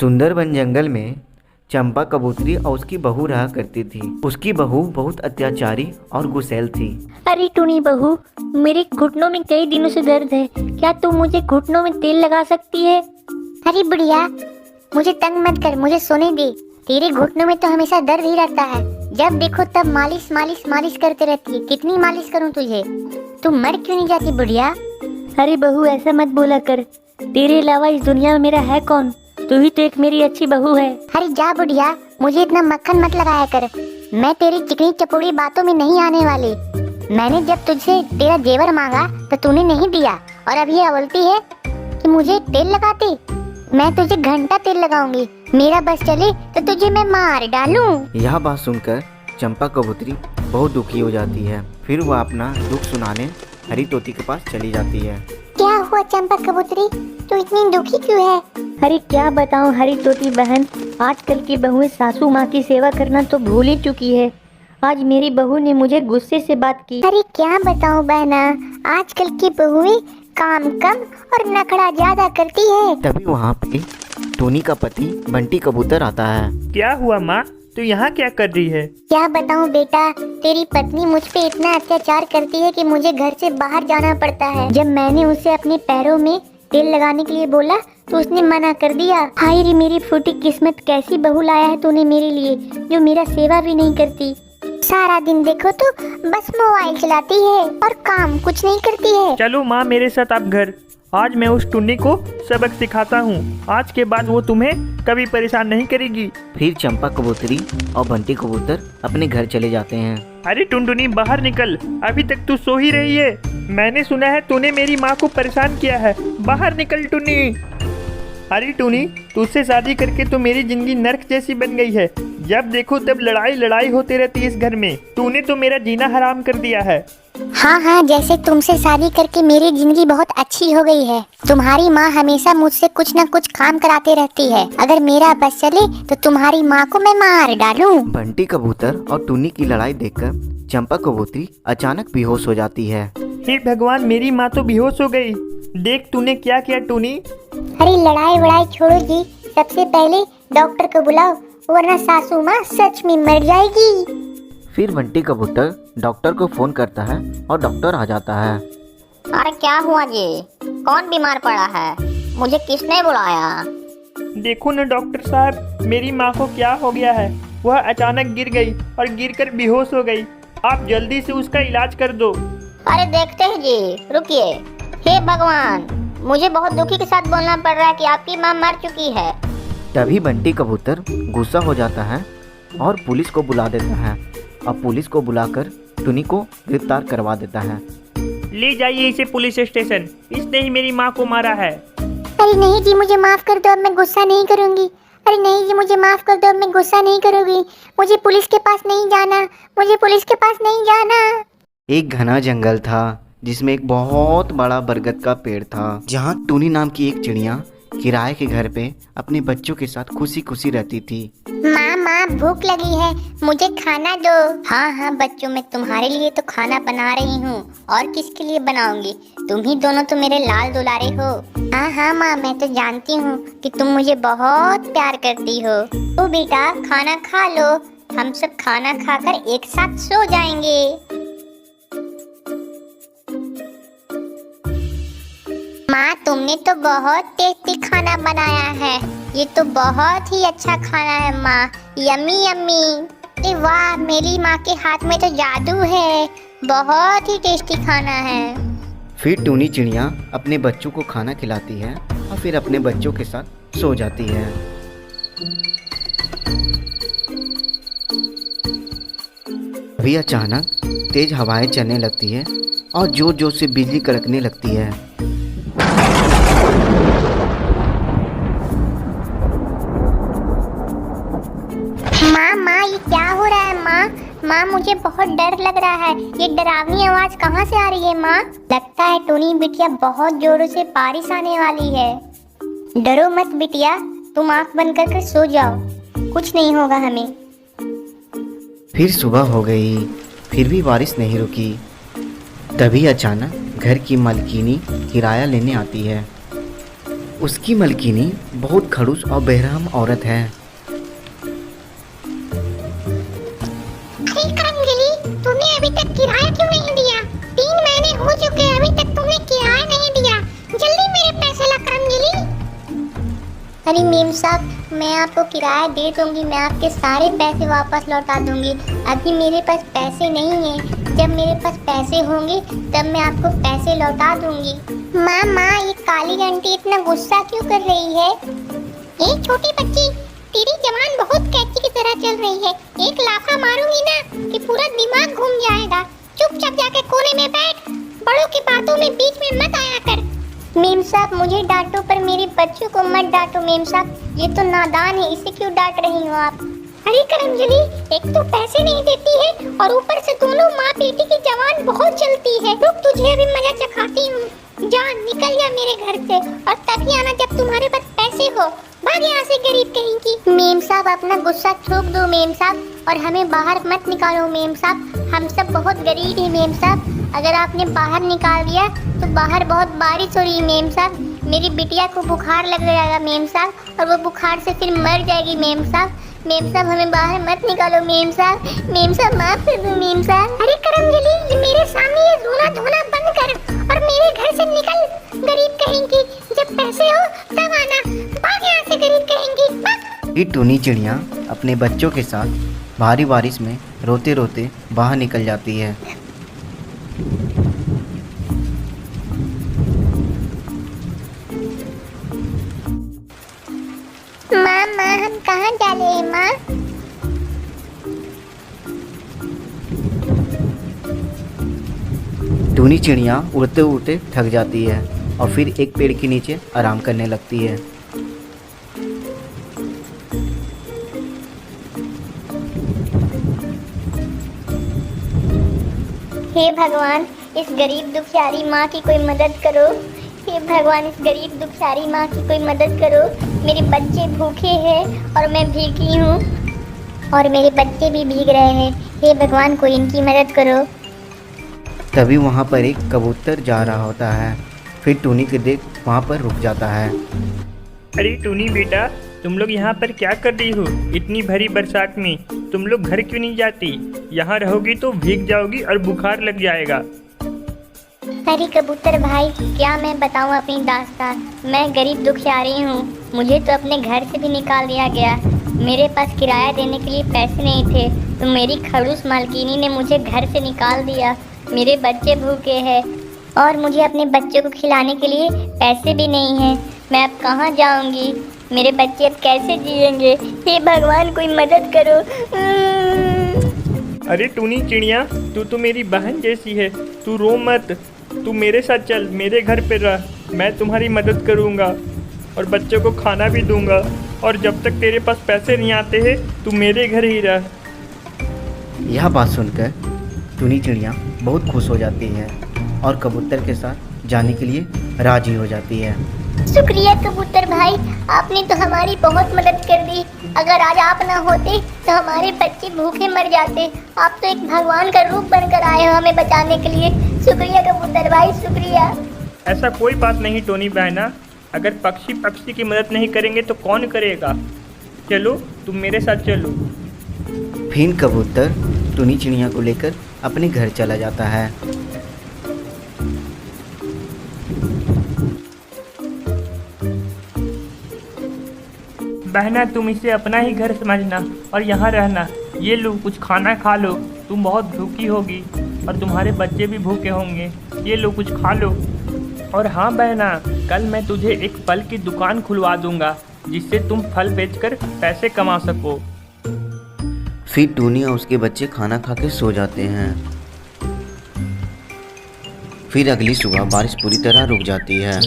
सुंदर वन जंगल में चंपा कबूतरी और उसकी बहू रहा करती थी। उसकी बहू बहुत अत्याचारी और गुस्सैल थी। अरे टूनी बहू, मेरे घुटनों में कई दिनों से दर्द है, क्या तू मुझे घुटनों में तेल लगा सकती है? अरे बुढ़िया, मुझे तंग मत कर, मुझे सोने दे। तेरे घुटनों में तो हमेशा दर्द ही रहता है, जब देखो तब मालिश मालिश मालिश करते रहती है। कितनी मालिश करूं तुझे? तू मर क्यों नहीं जाती बुढ़िया? अरे बहू, ऐसा मत बोला कर, तेरे अलावा इस दुनिया में मेरा है कौन? तू ही तो एक मेरी अच्छी बहू है। अरे जा बुढ़िया, मुझे इतना मक्खन मत लगाया कर, मैं तेरी चिकनी चपोड़ी बातों में नहीं आने वाली। मैंने जब तुझसे तेरा जेवर मांगा तो तूने नहीं दिया, और अब ये बोलती है कि मुझे तेल लगाती। मैं तुझे घंटा तेल लगाऊंगी, मेरा बस चले तो तुझे मैं मार डालूं। यह बात सुनकर चंपा कबूतरी बहुत दुखी हो जाती है। फिर वह अपना दुख सुनाने हरी तोती के पास चली जाती है। क्या हुआ चंपा कबूतरी, तू इतनी दुखी क्यों है? अरे क्या बताऊं हरी तोती बहन, आजकल की बहुएं सासू माँ की सेवा करना तो भूल ही चुकी है। आज मेरी बहू ने मुझे गुस्से से बात की। अरे क्या बताऊं बहना, आजकल की बहुएं काम कम और नखड़ा ज्यादा करती है। तभी वहाँ पे टोनी का पति बंटी कबूतर आता है। क्या हुआ माँ, तू यहाँ क्या कर रही है? क्या बताऊं बेटा, तेरी पत्नी मुझ पे इतना अत्याचार करती है कि मुझे घर से बाहर जाना पड़ता है। जब मैंने उसे अपने पैरों में तेल लगाने के लिए बोला तो उसने मना कर दिया। हाय रे मेरी फूटी किस्मत, कैसी बहू लाया है तूने मेरे लिए, जो मेरा सेवा भी नहीं करती। सारा दिन देखो तो बस मोबाइल चलाती है और काम कुछ नहीं करती है। चलो माँ मेरे साथ आप घर, आज मैं उस टुन्नी को सबक सिखाता हूँ। आज के बाद वो तुम्हें कभी परेशान नहीं करेगी। फिर चंपा कबूतरी और बंटी कबूतर अपने घर चले जाते हैं। अरे टुनटुनी बाहर निकल, अभी तक तू सो ही रही है। मैंने सुना है तूने मेरी माँ को परेशान किया है, बाहर निकल टुन्नी। अरे टुनी, तुझसे शादी करके तो मेरी जिंदगी नर्क जैसी बन गई है। जब देखो तब लड़ाई लड़ाई होती रहती है इस घर में। तूने तो मेरा जीना हराम कर दिया है। हाँ हाँ, जैसे तुमसे शादी करके मेरी जिंदगी बहुत अच्छी हो गई है। तुम्हारी माँ हमेशा मुझसे कुछ न कुछ काम कराते रहती है। अगर मेरा बस चले तो तुम्हारी माँ को मैं मार डालूं। बंटी कबूतर और टुन्नी की लड़ाई देखकर चंपा कबूतरी अचानक बेहोश हो जाती है। हे भगवान, मेरी माँ तो बेहोश हो गई। देख तूने क्या किया टुनी। अरे लड़ाई वड़ाई छोड़ो जी, सबसे पहले डॉक्टर को बुलाओ, वरना सासू माँ सच में मर जाएगी। फिर बंटी कबूतर डॉक्टर को फोन करता है और डॉक्टर आ जाता है। अरे क्या हुआ जी, कौन बीमार पड़ा है, मुझे किसने बुलाया? देखो न डॉक्टर साहब, मेरी माँ को क्या हो गया है। वह अचानक गिर गई और गिरकर बेहोश हो गई। आप जल्दी से उसका इलाज कर दो। अरे देखते हैं जी, रुकिए। हे भगवान, मुझे बहुत दुखी के साथ बोलना पड़ रहा है कि आपकी माँ मर चुकी है। तभी बंटी कबूतर गुस्सा हो जाता है और पुलिस को बुला देता है। अब पुलिस को बुलाकर टुनी को गिरफ्तार करवा देता है। ले जाइए इसे पुलिस स्टेशन, इसने ही मेरी माँ को मारा है। अरे नहीं जी, मुझे माफ कर दो, अब मैं गुस्सा नहीं करूंगी। अरे नहीं जी, मुझे माफ कर दो, अब मैं गुस्सा नहीं करूंगी। मुझे पुलिस के पास नहीं जाना, मुझे पुलिस के पास नहीं जाना। एक घना जंगल था जिसमें एक बहुत बड़ा बरगद का पेड़ था, जहाँ टुनी नाम की एक चिड़िया किराए के घर पे अपने बच्चों के साथ खुशी खुशी रहती थी। माँ माँ, भूख लगी है, मुझे खाना दो। हाँ हाँ बच्चों, मैं तुम्हारे लिए तो खाना बना रही हूँ, और किसके लिए बनाऊंगी? तुम ही दोनों तो मेरे लाल दुलारे हो। हाँ हाँ माँ, मैं तो जानती हूँ कि तुम मुझे बहुत प्यार करती हो। तो बेटा खाना खा लो, हम सब खाना खाकर एक साथ सो जाएंगे। माँ, तुमने तो बहुत टेस्टी खाना बनाया है, ये तो बहुत ही अच्छा खाना है माँ, यम्मी यम्मी। अरे वाह, मेरी माँ के हाथ में तो जादू है, बहुत ही टेस्टी खाना है। फिर टुनी चिड़िया अपने बच्चों को खाना खिलाती है और फिर अपने बच्चों के साथ सो जाती है। अभी अचानक तेज हवाएं चलने लगती है और जोर जोर से बिजली कड़कने लगती है। माँ, ये क्या हो रहा है माँ? माँ, मुझे बहुत डर लग रहा है, ये डरावनी आवाज कहाँ से आ रही है माँ? लगता है टोनी बिटिया बहुत जोरों से बारिश आने वाली है। डरो मत बिटिया, तुम आंख बंद कर सो जाओ, कुछ नहीं होगा हमें। फिर सुबह हो गई, फिर भी बारिश नहीं रुकी तभी अचानक घर की मालकिनी किराया लेने आती है। उसकी मालकिनी बहुत खड़ूस और बेरहम औरत है। अरे करंगली, तूने अभी तक किराया क्यों नहीं दिया? 3 महीने हो चुके हैं, अभी तक तुमने किराया नहीं दिया। जल्दी मेरे पैसे ला करंगली। अरे मेम साहब, मैं आपको किराया दे दूंगी, मैं आपके सारे पैसे वापस लौटा दूंगी। अभी मेरे पास पैसे नहीं हैं। जब मेरे पास पैसे होंगे तब मैं आपको पैसे लौटा दूंगी। माँ, ये काली आंटी इतना गुस्सा क्यों कर रही है? ये छोटी बच्ची, तेरी जबान बहुत कैंची की तरह चल रही है। एक लाफा मारूंगी ना कि पूरा दिमाग घूम जाएगा। चुपचाप जाके कोने में बैठ, बड़ों की बातों में बीच में मत आया कर। मेम साहब, मुझे डांटो पर मेरे बच्चों को मत डांटो। मेम साहब, ये तो नादान है, इसे क्यों डांट रही हो आप? अरे करंजली, एक तो पैसे नहीं देती है और ऊपर से दोनों माँ बेटी की जबान बहुत चलती है। रुक, तुझे अभी मजा चखाती हूँ। जा, निकल जा मेरे घर से, और तभी आना जब तुम्हारे पास पैसे हो। भाग यहाँ से गरीब कहीं की। मेम साहब, अपना गुस्सा थूक दो मेम साहब, और हमें बाहर मत निकालो मेम साहब। हम सब बहुत गरीब हैं मेम साहब। अगर आपने बाहर निकाल दिया तो बाहर बहुत बारिश हो रही है मेम साहब। मेरी बिटिया को बुखार लग जाएगा मेम साहब, और वो बुखार से फिर मर जाएगी मेम साहब। मेम साहब, हमें बाहर मत निकालो मेम साहब। मेम साहब, माफ कर दो मेम साहब। अरे करंजली, ये मेरे सामने ये रोना धोना बंद कर और मेरे घर से निकल, गरीब कहेंगी। जब पैसे हो तब आना। भाग यहाँ से गरीब कहेंगी, भाग। फिर टूनी चिड़िया अपने बच्चों के साथ भारी बारिश में रोते रोते बाहर निकल जाती है। माँ, हम कहाँ जा रहे हैं माँ? टूनी चिड़िया उड़ते उड़ते थक जाती है और फिर एक पेड़ के नीचे आराम करने लगती है। हे भगवान, इस गरीब दुखियारी माँ की कोई मदद करो। हे भगवान, इस गरीब दुखियारी माँ की कोई मदद करो। मेरे बच्चे भूखे हैं और मैं भीगी हूँ, और मेरे बच्चे भी भीग रहे हैं। हे भगवान, कोई इनकी मदद करो। तभी वहाँ पर एक कबूतर जा रहा होता है। फिर टूनी के देख वहाँ पर रुक जाता है। अरे टूनी बेटा, तुम लोग यहाँ पर क्या कर रही हो? इतनी भरी बरसात में तुम लोग घर क्यों नहीं जाती? यहाँ रहोगी तो भीग जाओगी और बुखार लग जाएगा। अरे कबूतर भाई, क्या मैं बताऊँ अपनी दास्तान। मैं गरीब दुखियारी हूँ, मुझे तो अपने घर से भी निकाल दिया गया। मेरे पास किराया देने के लिए पैसे नहीं थे, तो मेरी खड़ूस मालकिनी ने मुझे घर से निकाल दिया। मेरे बच्चे भूखे हैं और मुझे अपने बच्चों को खिलाने के लिए पैसे भी नहीं हैं। मैं अब कहाँ जाऊँगी? मेरे बच्चे अब कैसे जिएंगे? हे भगवान, कोई मदद करो। अरे टूनी चिड़िया, तू तो मेरी बहन जैसी है, तू रो मत। तू मेरे साथ चल, मेरे घर पे रह, मैं तुम्हारी मदद करूँगा और बच्चों को खाना भी दूँगा। और जब तक तेरे पास पैसे नहीं आते हैं तू मेरे घर ही रह। यह बात सुनकर टूनी चिड़िया बहुत खुश हो जाती है और कबूतर के साथ जाने के लिए राजी हो जाती है। शुक्रिया कबूतर भाई, आपने तो हमारी बहुत मदद कर दी। अगर आज आप ना होते तो हमारे बच्चे भूखे मर जाते। आप तो एक भगवान का रूप बनकर आए हो हमें बचाने के लिए। शुक्रिया कबूतर भाई, शुक्रिया। ऐसा कोई बात नहीं टोनी बहना, अगर पक्षी की मदद नहीं करेंगे तो कौन करेगा? चलो तुम मेरे साथ चलो। फिर कबूतर टूनी चिड़िया को लेकर अपने घर चला जाता है। बहना, तुम इसे अपना ही घर समझना और यहाँ रहना। ये लो, कुछ खाना खा लो, तुम बहुत भूखी होगी और तुम्हारे बच्चे भी भूखे होंगे। ये लो, कुछ खा लो। और हाँ बहना, कल मैं तुझे एक फल की दुकान खुलवा दूंगा जिससे तुम फल बेचकर पैसे कमा सको। फिर टूनी और उसके बच्चे खाना खा के सो जाते हैं। फिर अगली सुबह बारिश पूरी तरह रुक जाती है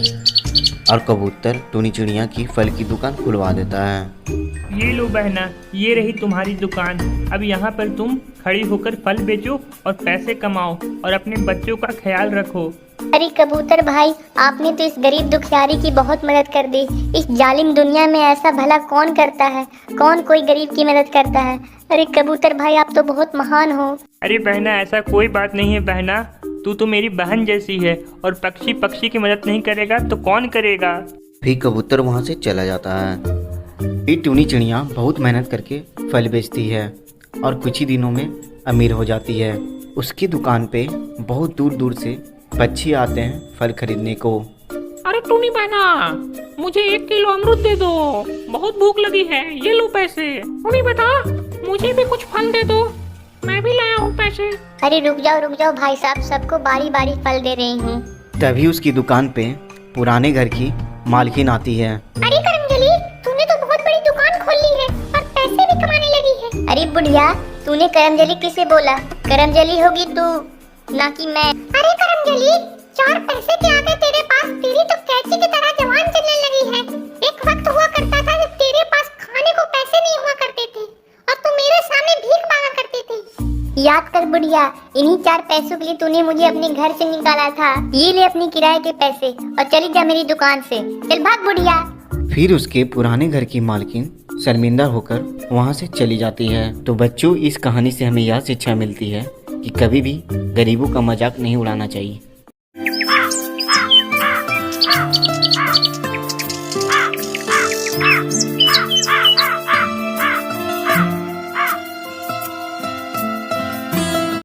और कबूतर टूनी चिड़िया की फल की दुकान खुलवा देता है। ये लो बहना, ये रही तुम्हारी दुकान। अब यहाँ पर तुम खड़ी होकर फल बेचो और पैसे कमाओ और अपने बच्चों का ख्याल रखो। अरे कबूतर भाई, आपने तो इस गरीब दुखियारी की बहुत मदद कर दी। इस जालिम दुनिया में ऐसा भला कौन करता है? कौन कोई गरीब की मदद करता है? अरे कबूतर भाई, आप तो बहुत महान हो। अरे बहना, ऐसा कोई बात नहीं है बहना, तू तो मेरी बहन जैसी है, और पक्षी पक्षी की मदद नहीं करेगा तो कौन करेगा। फिर कबूतर वहाँ से चला जाता है। फिर टूनी चिड़िया बहुत मेहनत करके फल बेचती है और कुछ ही दिनों में अमीर हो जाती है। उसकी दुकान पे बहुत दूर दूर से पक्षी आते हैं फल खरीदने को। अरे टूनी बहना, मुझे 1 किलो अमरूद दे दो, बहुत भूख लगी है, ये लो पैसे। टूनी बेटा, मुझे भी कुछ फल दे दो, मैं भी लाया हूँ पैसे। अरे रुक जाओ भाई साहब, सबको बारी बारी फल दे रही हूँ। तभी उसकी दुकान पे पुराने घर की मालकिन आती है। अरे करमजली, तूने तो बहुत बड़ी दुकान खोल ली है और पैसे भी कमाने लगी है। अरे बुढ़िया, तूने करमजली किसे बोला? करमजली होगी तू, ना कि मैं। अरे करमजली, 4 पैसे के आगे तेरे पास तेरी तो कैंची की तरह जवान चलने लगी है। एक वक्त हुआ करता था जब तेरे पास खाने को पैसे नहीं हुआ करते थे और तू मेरे सामने भीख मांगा करती थी। याद कर बुढ़िया, इन्हीं 4 पैसों के लिए तूने मुझे अपने घर से निकाला था। ये ले अपनी किराए के पैसे और चली जा मेरी दुकान से। चल भाग बुढ़िया। फिर उसके पुराने घर की मालकिन शर्मिंदा होकर वहाँ से चली जाती है। तो बच्चों, इस कहानी से हमें यह शिक्षा मिलती है कि कभी भी गरीबों का मजाक नहीं उड़ाना चाहिए।